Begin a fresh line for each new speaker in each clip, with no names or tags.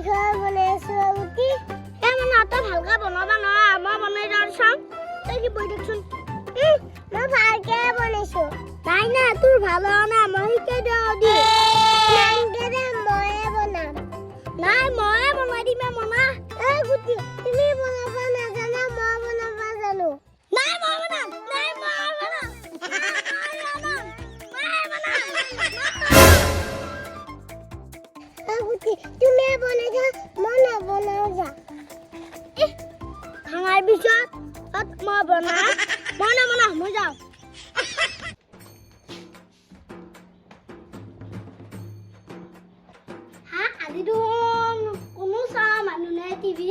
ঘৰ বনাইছো গুটি এ মানে তই ভালকে বনাবা নোৱাৰা মই বনাই যাওঁ চাওঁ তই কি বৈ দেখচোন মই ভালকে বনাইছো নাই না তোৰ ভাল হোৱা নাই মই শিকাই দিওঁ দি নাংগেৰে ময়ে বনাম নাই ময়ে বনাই দিম মনা এ গুটি তুমি বনাব নাজানা মই বনাব জানো নাই মই বনাম নাই মই বনাম গুটি তুমি বনাই যা মই নবনাও যা ভাঙাৰ পিছত মই বনাম মই নবনাও মই যাওঁ আজি কোনো চাওঁ মানুহ নাই টিভি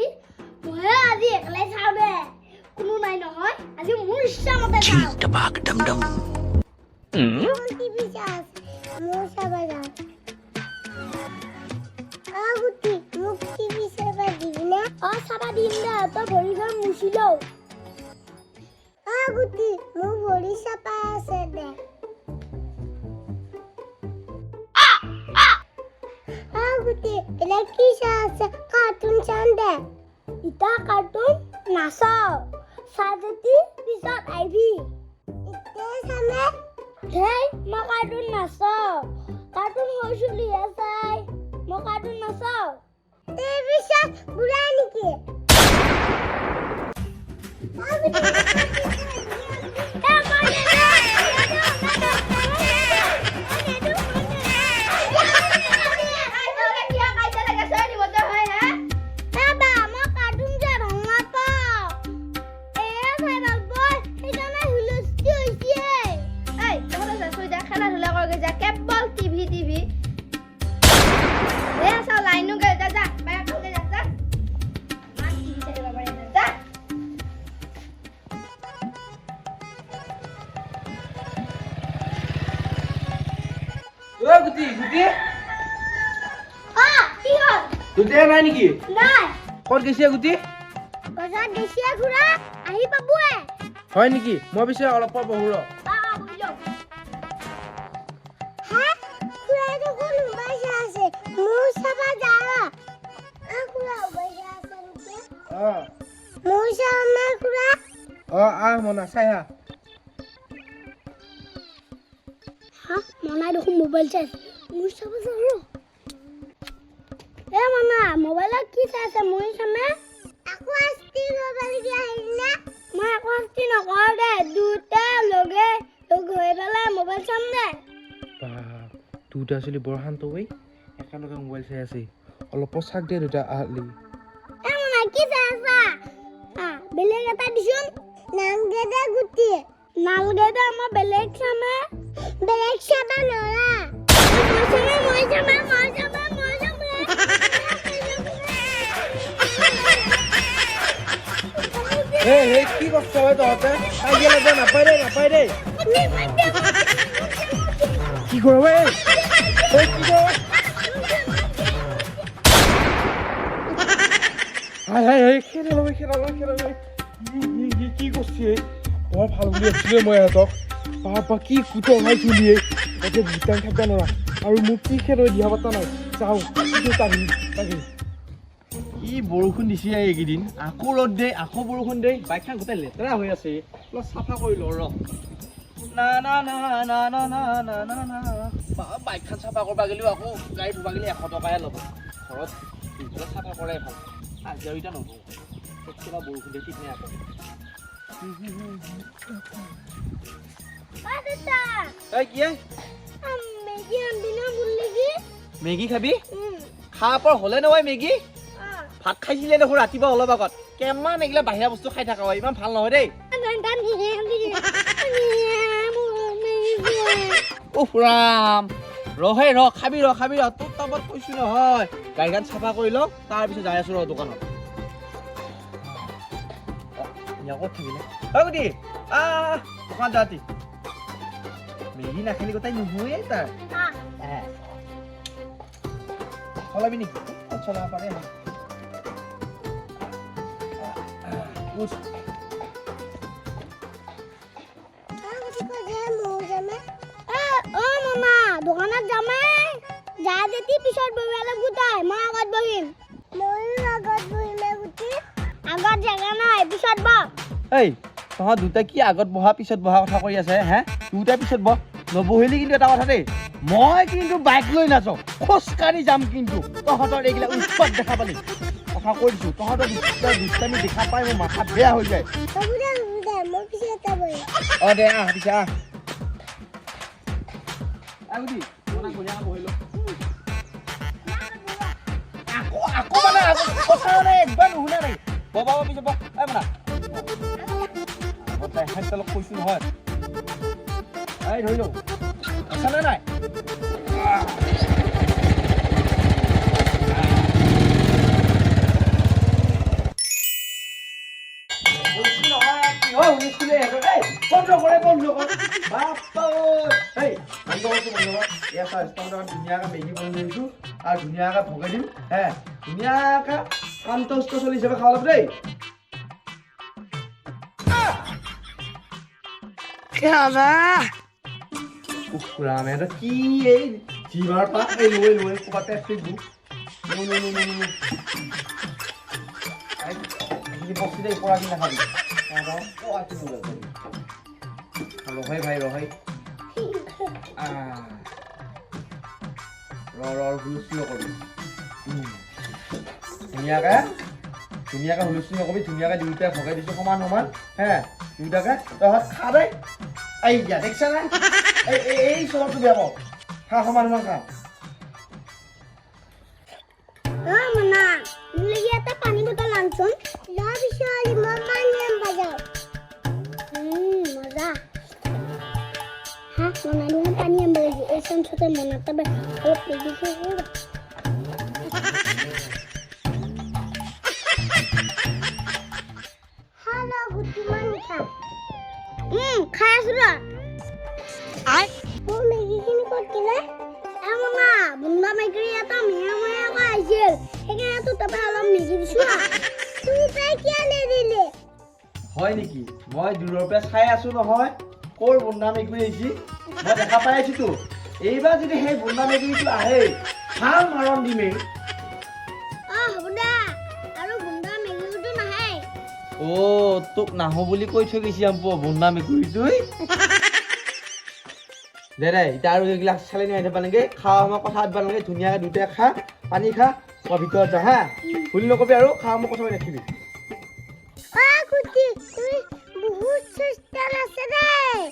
মই আজি একলাই চাওঁ দে কোনো নাই নহয় আজি মোৰ ইচ্ছা মতে চাওঁ টিভি চাওঁ মোৰ চাব যাওঁ গুটি মোক টিভি চাব দিবি না চাব দিম দে তই ভৰিখন মুচি লওঁ গুটি মোৰ ভৰি চাপাই আছে দে গুটি এটা কি চাই আছে কাৰ্টুন চাম দে ইটা কাৰ্টুন নাচাও চাই যদি পিছত আহিবি এতিয়া চামে হেই মই কাৰ্টুন নাচাও কাৰ্টুন হৈ চলিহে চাই মই কাৰ্টুন নাচাও পিছত বুঢ়া নেকি
গুটি গুটি
কি হ'ল
গুটি নাই নেকি
নাই
ক'ত গৈছে গুটি
বজাৰ দেশীয়া ঘোৰা আহি পাবয়ে
হয় নেকি মই পিছে অলপ পৰ বহু ৰ মনা চাই
মনাই দেখোন মোবাইল চাই মোৰ চাব যাওঁ এ মনা মোবাইলত কি চাই আছে মই চামে আকৌ আস্তি ল'বলগীয়া আহিল না মই আকৌ আস্তি নকৰো দে দুটা লগে লগ হৈ পেলাই মোবাইল চাম দে
দুটা চলি বৰ শান্ত হৈ একেলগে মোবাইল চাই আছে অলপ পচাক দে দুটা আহলি
এ মনা কি চাই আছা বেলেগ এটা দিছোন নাংগে দে গুটি নালগে দে মই বেলেগ চামে বেলেগ চাবা নৰা মই চামে
এই কি করছ ভাই তহতে আইগে লাগবে নাপাই দে কি করো ভাই এই কি করো হাই খেলা লই কি করছিস বৰ ভাল বুলি আছিলে মই এতক বাবা কি কুটো হয় চলিয়ে এতে ভিটান থাকবা নৰা আৰু মোক কি খেৰ দিয়া পাতা নাই যাও কি তাৰি তাকে
কি বৰষুণ দিছে এইকেইদিন আকৌ ৰ'দ দে আকৌ বৰষুণ দে বাইকখন গোটেই লেতেৰা হৈ আছে অলপ চাফা কৰি লওঁ ৰ না না না না না না না না না বাইকখন চাফা কৰিব গ'লেও আকৌ গাড়ী ধুব গ'লে 100 টকাহে ল'ব ঘৰত চাফা কৰাই ভাল আজি আৰু এতিয়া নকওঁ কেতিয়াবা বৰষুণ দিয়ে ঠিক নাই আকৌ মেগী খাবি খা পৰ হ'লে নহয় মেগী ভাত খাইছিলে দেখোন ৰাতিপুৱা অলপ আগত কেমান এগিলা বাহিৰা বস্তু খাই থাকা হয় ইমান ভাল নহয় দেই উফ ৰাম ৰহে খাবি তোৰ টাবত কৈছো নহয় গাড়ীখন চাফা কৰি লওঁ তাৰপিছত যাই আছো ৰ দোকানত ইয়াকত থাকিলে গুটি দোকান যাতি মেগী নাখালি গোটাই নহয়ে তাৰ চলাবি নেকি চলাব পাৰে
দোকানত যামে যা যেতি পিছত বহিলে গোটাই মই আগত বহিম ময়ো আগত বহিলে গুটি আগত জাগা নাই পিছত বহ
এই তহঁত দুটা কি আগত বহা পিছত বহা কথা কৈ আছে হে দুটা পিছত বহ নবহিলি কিন্তু এটা কথা দেই মই কিন্তু বাইক লৈ নাযাওঁ খোজকাঢ়ি যাম কিন্তু তহঁতৰ এইগিলা উৎপাত দেখা পালি কথা কৈ দিছোঁ তহঁতৰ দুষ্টামি দেখা পাই মোৰ মাথা বেয়া হৈ যায়
হ'ব দে মই পিছত এটা বহি
অ দে আহ পিছে আহ আগদি মনা গনিয়া বহিলো আকৌ মানে কথা মানে একবাৰ নুশুনা নাই বাবা পিছে বহ এই মনা তাই হাইতলক কৈছো নহয় এই ধৰি লওঁ আছানে নাই ধুনীয়াকে মেগী বনাই দিছো আৰু ধুনীয়াকে ভগাই দিম হে ধুনীয়াকে শান্তষ্ট চলি হিচাপে খাব লাগিব দেই কুকুৰামে কি এই জিভাৰ পাক এই লৈ ক'ৰবাতে ফেচবু বস্তু দেই পৰা কি নাখাবি ৰহে ভাই ৰহে হুলস্থুল নকবি ধুনীয়াকে হুলস্থুল নকবি ধুনীয়াকে দুয়োটাই ভগাই দিছো সমান সমান হে দুয়োটাকে তহঁত খা দেই এই যা দেখছা নাই এই চবটো বেয়া পাওঁ খা সমান সমান খা
মনা মুলগি এটা পানী বটল আনচোন যা পিছত মই পানী আন বাজাও মজা হা মনা নিয়ে পানী আন বাজাও এই চান্সতে মনা তবে অলপ পেদিছে হ্যালো গুটি মানি খা খাই আছো ৰ মোৰ মেগীখিনি ক'ত দিলে এমনা বুন্দা মেগী এটা মিয়া আহিছিল সেইকাৰণে তোৰ তাৰপৰা অলপ মেগী দিছো তোৰ পৰাই কিয় নিদিলে
হয় নেকি মই দূৰৰ পৰা চাই আছো নহয় ক'ৰ বুন্দা মেকুৰী আহিছি মই দেখা পাই আছোতো এইবাৰ যদি সেই বুন্দা মেকুৰীটো আহে ভাল মাৰণ দিমেই
হ'ব দে আৰু বুন্দা মেগীটো নাহে
তোক নাহো বুলি কৈ থৈ গৈছি আম্প বুন্দা মেকুৰীটোই দে এতিয়া আৰু এইগিলাক চালি নাই আহিব নেকি খাৱা সময় কথা পাতিব নালাগে ধুনীয়াকৈ দুটাই খা পানী খা মই ভিতৰত যা হা ভুল নকবি আৰু খাৱা সময় কথা ৰাখিবি
গুটি তুমি বহুত চেষ্টা আছে দেই